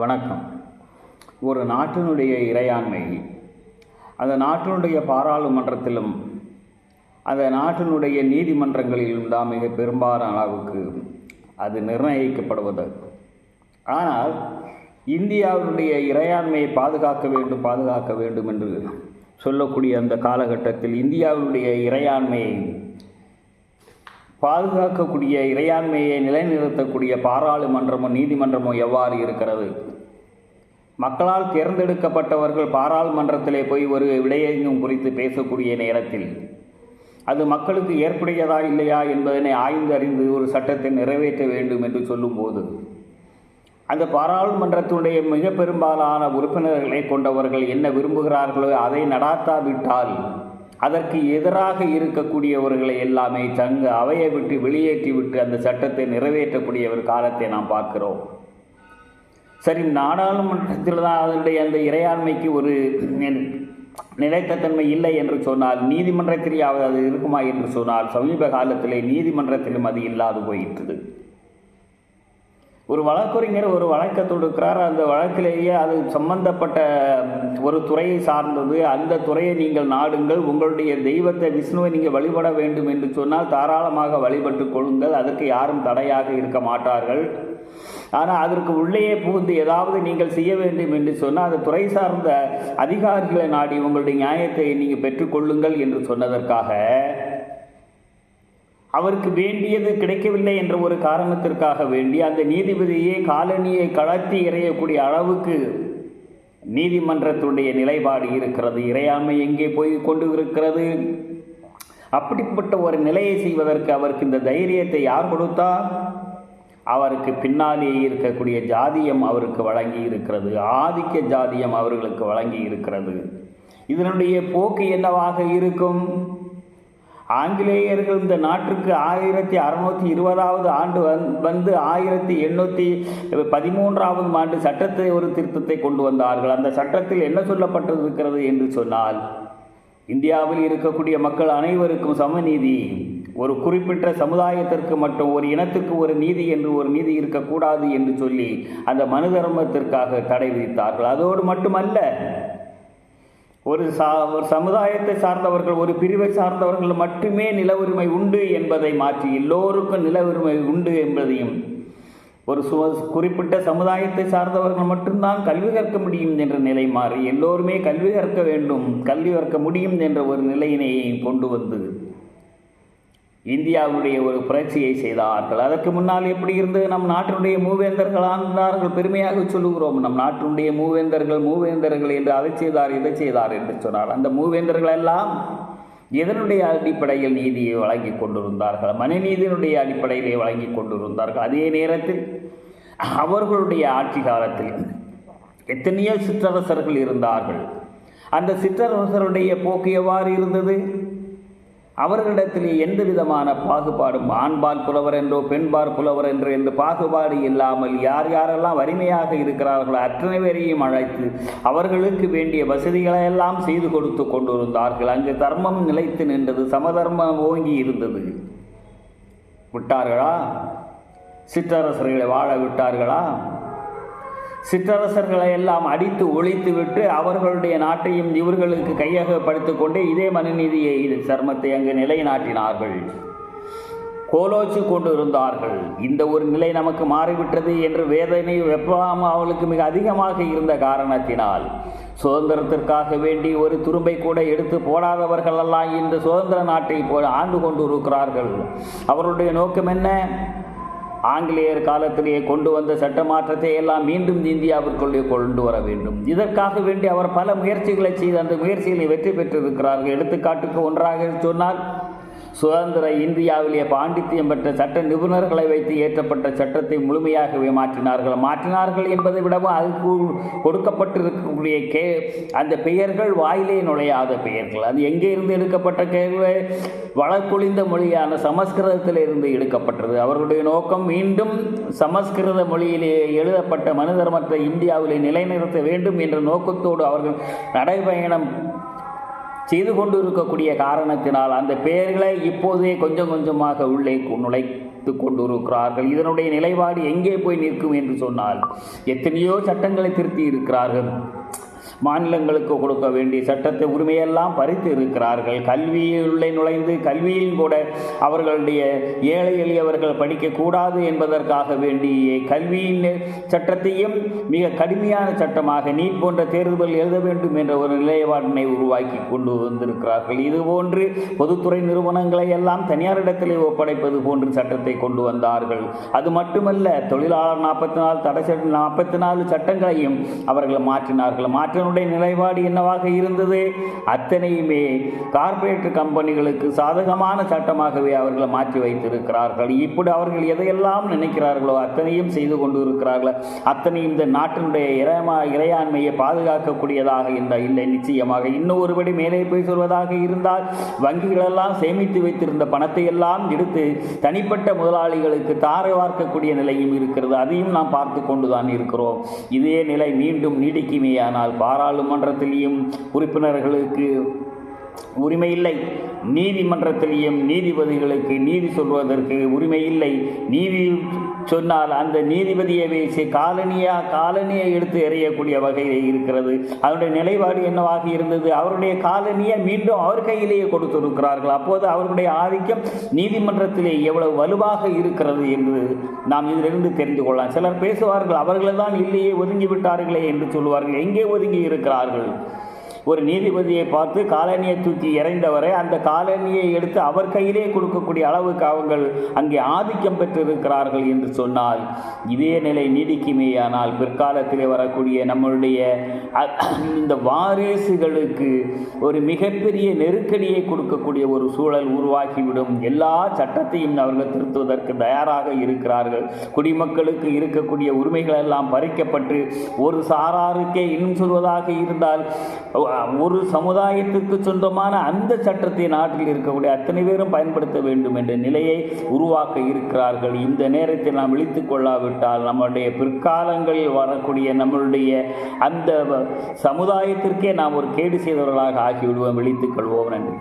வணக்கம். ஒரு நாட்டினுடைய இறையாண்மை அந்த நாட்டினுடைய பாராளுமன்றத்திலும் அந்த நாட்டினுடைய நீதிமன்றங்களிலும் தான் மிக பெரும்பாலான அளவுக்கு அது நிர்ணயிக்கப்படுவது. ஆனால் இந்தியாவுடைய இறையாண்மையை பாதுகாக்க வேண்டும் என்று சொல்லக்கூடிய அந்த காலகட்டத்தில் இந்தியாவுடைய இறையாண்மையை பாதுகாக்கக்கூடிய இறையாண்மையை நிலைநிறுத்தக்கூடிய பாராளுமன்றமோ நீதிமன்றமோ எவ்வாறு இருக்கிறது? மக்களால் தேர்ந்தெடுக்கப்பட்டவர்கள் பாராளுமன்றத்திலே போய் ஒரு விடயங்கும் குறித்து பேசக்கூடிய நேரத்தில் அது மக்களுக்கு ஏற்புடையதா இல்லையா என்பதனை ஆய்ந்து அறிந்து ஒரு சட்டத்தை நிறைவேற்ற வேண்டும் என்று சொல்லும்போது அந்த பாராளுமன்றத்தினுடைய மிக பெரும்பாலான உறுப்பினர்களை கொண்டவர்கள் என்ன விரும்புகிறார்களோ அதை நடாத்தாவிட்டால் அதற்கு எதிராக இருக்கக்கூடியவர்களை எல்லாமே தங்க அவையை விட்டு வெளியேற்றிவிட்டு அந்த சட்டத்தை நிறைவேற்றக்கூடிய ஒரு காலத்தை நாம் பார்க்கிறோம். சரி, நாடாளுமன்றத்தில் தான் அதனுடைய அந்த இறையாண்மைக்கு ஒரு நிலைத்த தன்மை இல்லை என்று சொன்னால் நீதிமன்றத்திலேயாவது அது இருக்குமா என்று சொன்னால் சமீப காலத்திலே நீதிமன்றத்திலும் அது இல்லாது போயிட்டது. ஒரு வழக்கறிஞர் ஒரு வழக்கை தொடுக்கிறார். அந்த வழக்கிலேயே அது சம்பந்தப்பட்ட ஒரு துறையை சார்ந்தது. அந்த துறையை நீங்கள் நாடுங்கள், உங்களுடைய தெய்வத்தை விஷ்ணுவை நீங்கள் வழிபட வேண்டும் என்று சொன்னால் தாராளமாக வழிபட்டு கொள்ளுங்கள், அதற்கு யாரும் தடையாக இருக்க மாட்டார்கள். ஆனால் அதற்கு உள்ளேயே புகுந்து ஏதாவது நீங்கள் செய்ய வேண்டும் என்று சொன்னால் அந்த துறை சார்ந்த அதிகாரிகளை நாடி உங்களுடைய நியாயத்தை நீங்கள் பெற்றுக்கொள்ளுங்கள் என்று சொன்னதற்காக அவருக்கு வேண்டியது கிடைக்கவில்லை என்ற ஒரு காரணத்திற்காக வேண்டி அந்த நீதிபதியை காலணியை கலத்தி எறியக்கூடிய அளவுக்கு நீதிமன்றத்துடைய நிலைப்பாடு இருக்கிறது. இறையாண்மை எங்கே போய் கொண்டு இருக்கிறது? அப்படிப்பட்ட ஒரு நிலையை செய்வதற்கு அவருக்கு இந்த தைரியத்தை யார் கொடுத்தார்? அவருக்கு பின்னாலே இருக்கக்கூடிய ஜாதியம் அவருக்கு வழங்கி இருக்கிறது, ஆதிக்க ஜாதியம் அவர்களுக்கு வழங்கி இருக்கிறது. இதனுடைய போக்கு என்னவாக இருக்கும்? ஆங்கிலேயர்கள் இந்த நாட்டுக்கு 1620 ஆண்டு வந்து 1813 ஆண்டு சட்டத்தை ஒரு திருத்தத்தை கொண்டு வந்தார்கள். அந்த சட்டத்தில் என்ன சொல்லப்பட்டிருக்கிறது என்று சொன்னால் இந்தியாவில் இருக்கக்கூடிய மக்கள் அனைவருக்கும் சமநீதி, ஒரு குறிப்பிட்ட சமுதாயத்திற்கு மட்டும் ஒரு இனத்திற்கு ஒரு நீதி என்று ஒரு நீதி இருக்கக்கூடாது என்று சொல்லி அந்த மனு தர்மத்திற்காக தடை விதித்தார்கள். அதோடு மட்டுமல்ல, ஒரு சமுதாயத்தை சார்ந்தவர்கள் ஒரு பிரிவை சார்ந்தவர்கள் மட்டுமே நில உரிமை உண்டு என்பதை மாற்றி எல்லோருக்கும் நில உரிமை உண்டு என்பதையும், ஒரு குறிப்பிட்ட சமுதாயத்தை சார்ந்தவர்கள் மட்டும்தான் கல்வி கற்க முடியும் என்ற நிலை மாறி எல்லோருமே கல்வி கற்க முடியும் என்ற ஒரு நிலையினை கொண்டு வந்து இந்தியாவுடைய ஒரு புரட்சியை செய்தார்கள். அதற்கு முன்னால் எப்படி இருந்தது? நம் நாட்டினுடைய மூவேந்தர்கள் ஆனார்கள், பெருமையாக சொல்லுகிறோம். நம் நாட்டினுடைய மூவேந்தர்கள் என்று அதை செய்தார் இதை செய்தார் என்று சொன்னார். அந்த மூவேந்தர்கள் எல்லாம் எதனுடைய அடிப்படையில் நீதியை வழங்கி கொண்டிருந்தார்கள்? மனுநீதியினுடைய அடிப்படையிலே வழங்கி கொண்டிருந்தார்கள். அதே நேரத்தில் அவர்களுடைய ஆட்சி காலத்தில் எத்தனையோ சிற்றரசர்கள் இருந்தார்கள். அந்த சிற்றரசருடைய போக்கு எவ்வாறு இருந்தது? அவர்களிடத்தில் எந்த விதமான பாகுபாடும் ஆண்பால் புலவர் என்றோ பெண்பால் புலவர் என்றோ என்ற பாகுபாடு இல்லாமல் யாரெல்லாம் வலிமையாக இருக்கிறார்களோ அத்தனை பேரையும் அழைத்து அவர்களுக்கு வேண்டிய வசதிகளை எல்லாம் செய்து கொடுத்து கொண்டிருந்தார்கள். அங்கு தர்மம் நிலைத்து நின்றது, சமதர்மம் ஓங்கி இருந்தது. விட்டார்களா? சிற்றரசர்களை வாழ விட்டார்களா? சிற்றரசர்களை எல்லாம் அடித்து ஒழித்து விட்டு அவர்களுடைய நாட்டையும் இவர்களுக்கு கையகப்படுத்திக் கொண்டு இதே மனுநீதியை சர்மத்தை அங்கு நிலைநாட்டினார்கள், கோலோச்சு கொண்டு இருந்தார்கள். இந்த ஒரு நிலை நமக்கு மாறிவிட்டது என்று வேதனை வெப்பம் அவளுக்கு மிக அதிகமாக இருந்த காரணத்தினால் சுதந்திரத்திற்காக வேண்டி ஒரு துரும்பை கூட எடுத்து போடாதவர்கள் எல்லாம் இந்த சுதந்திர நாட்டை ஆண்டு கொண்டு இருக்கிறார்கள். அவர்களுடைய நோக்கம் என்ன? ஆங்கிலேயர் காலத்திலேயே கொண்டு வந்த சட்ட மாற்றத்தை எல்லாம் மீண்டும் இந்தியாவிற்குள்ளே கொண்டு வர வேண்டும். இதற்காக வேண்டி அவர் பல முயற்சிகளை செய்து அந்த முயற்சிகளை வெற்றி பெற்றிருக்கிறார்கள். எடுத்துக்காட்டுக்கு ஒன்றாக சொன்னால் சுதந்திர இந்தியாவிலேயே பாண்டித்தியம் பெற்ற சட்ட நிபுணர்களை வைத்து ஏற்றப்பட்ட சட்டத்தை முழுமையாகவே மாற்றினார்கள் என்பதை விடவும் அதுக்கு கொடுக்கப்பட்டிருக்கக்கூடிய அந்த பெயர்கள் வாயிலே நுழையாத பெயர்கள். அது எங்கே இருந்து எடுக்கப்பட்ட கேள்வி? வழக்கொழிந்த மொழியான சமஸ்கிருதத்தில் இருந்து எடுக்கப்பட்டது. அவர்களுடைய நோக்கம் மீண்டும் சமஸ்கிருத மொழியிலே எழுதப்பட்ட மனு தர்மத்தை இந்தியாவிலே நிலைநிறுத்த வேண்டும் என்ற நோக்கத்தோடு அவர்கள் நடைபயணம் செய்து கொண்டு இருக்கக்கூடிய காரணத்தினால் அந்த பெயர்களை இப்போதே கொஞ்சம் கொஞ்சமாக உள்ளே வைத்து கொண்டிருக்கிறார்கள். இதனுடைய நிலைப்பாடு எங்கே போய் நிற்கும் என்று சொன்னால், எத்தனையோ சட்டங்களை திருத்தி இருக்கிறார்கள். மாநிலங்களுக்கு கொடுக்க வேண்டிய சட்டத்தை உரிமையெல்லாம் பறித்து இருக்கிறார்கள். கல்வியுள்ளே நுழைந்து கல்வியில் கூட அவர்களுடைய ஏழை எளியவர்கள் படிக்கக்கூடாது என்பதற்காக வேண்டிய கல்வியின் சட்டத்தையும் மிக கடுமையான சட்டமாக நீட் போன்ற தேர்வுகள் எழுத வேண்டும் என்ற ஒரு நிலைப்பாட்டினை உருவாக்கி கொண்டு வந்திருக்கிறார்கள். இதுபோன்று பொதுத்துறை நிறுவனங்களை எல்லாம் தனியாரிடத்திலே ஒப்படைப்பது போன்று சட்டத்தை கொண்டு வந்தார்கள். அது மட்டுமல்ல, தொழிலாளர் 44 சட்டங்களையும் அவர்கள் மாற்றினார்கள். மாற்றினுடைய நிலைப்பாடு என்னவாக இருந்தது? அத்தனையுமே கார்ப்பரேட் கம்பெனிகளுக்கு சாதகமான சட்டமாகவே அவர்கள் மாற்றி வைத்திருக்கிறார்கள். இப்படி அவர்கள் எதையெல்லாம் நினைக்கிறார்களோ அத்தனையும் செய்து கொண்டு இருக்கிறார்கள். அத்தனையும் இந்த நாட்டினுடைய இறையாண்மையை பாதுகாக்கக்கூடியதாக இல்லை. நிச்சயமாக இன்னும் ஒருபடி மேலே போய் சொல்வதாக இருந்தால், வங்கிகளெல்லாம் சேமித்து வைத்திருந்த பணத்தை எல்லாம் எடுத்து தனிப்பட்ட முதலாளிகளுக்கு தாரை வார்க்கக்கூடிய நிலையும் இருக்கிறது. அதையும் நாம் பார்த்து கொண்டுதான் இருக்கிறோம். இதே நிலை மீண்டும் நீடிக்குமேயானால் பாராளுமன்றத்திலேயும் உறுப்பினர்களுக்கு உரிமை இல்லை, நீதிமன்றத்திலேயும் நீதிபதிகளுக்கு நீதி சொல்வதற்கு உரிமை இல்லை. நீதி சொன்னால் அந்த நீதிபதியை பேசி காலனியை எடுத்து எறியக்கூடிய வகையில் இருக்கிறது. அதனுடைய நிலைப்பாடு என்னவாக இருந்தது? அவருடைய காலனியை மீண்டும் அவர் கையிலேயே கொடுத்திருக்கிறார்கள். அப்போது அவர்களுடைய ஆதிக்கம் நீதிமன்றத்திலே எவ்வளவு வலுவாக இருக்கிறது என்று நாம் இதிலிருந்து தெரிந்து கொள்ளலாம். சிலர் பேசுவார்கள், அவர்கள்தான் இல்லையே ஒதுங்கிவிட்டார்களே என்று சொல்வார்கள். எங்கே ஒதுங்கி இருக்கிறார்கள்? ஒரு நீதிபதியை பார்த்து காலனியை தூக்கி இறைந்தவரை அந்த காலனியை எடுத்து அவர் கையிலே கொடுக்கக்கூடிய அளவுக்கு அவர்கள் அங்கே ஆதிக்கம் பெற்றிருக்கிறார்கள் என்று சொன்னால், இதே நிலை நீடிக்குமேயானால் பிற்காலத்திலே வரக்கூடிய நம்மளுடைய இந்த வாரிசுகளுக்கு ஒரு மிகப்பெரிய நெருக்கடியை கொடுக்கக்கூடிய ஒரு சூழல் உருவாக்கிவிடும். எல்லா சட்டத்தையும் அவர்கள் திருத்துவதற்கு தயாராக இருக்கிறார்கள். குடிமக்களுக்கு இருக்கக்கூடிய உரிமைகள் எல்லாம் பறிக்கப்பட்டு ஒரு சாராருக்கே இன்னும் சொல்வதாக இருந்தால், ஒரு சமுதாயத்துக்கு சொந்தமான அந்த சட்டத்தை நாட்டில் இருக்கக்கூடிய அத்தனை பேரும் பயன்படுத்த வேண்டும் என்ற நிலையை உருவாக்க இருக்கிறார்கள். இந்த நேரத்தில் நாம் விழித்துக் கொள்ளாவிட்டால் நம்முடைய பிற்காலங்களில் வரக்கூடிய நம்மளுடைய அந்த சமுதாயத்திற்கே நாம் ஒரு கேடு செய்தவர்களாக ஆகிவிடுவோம். விழித்துக் கொள்வோம். நன்றி.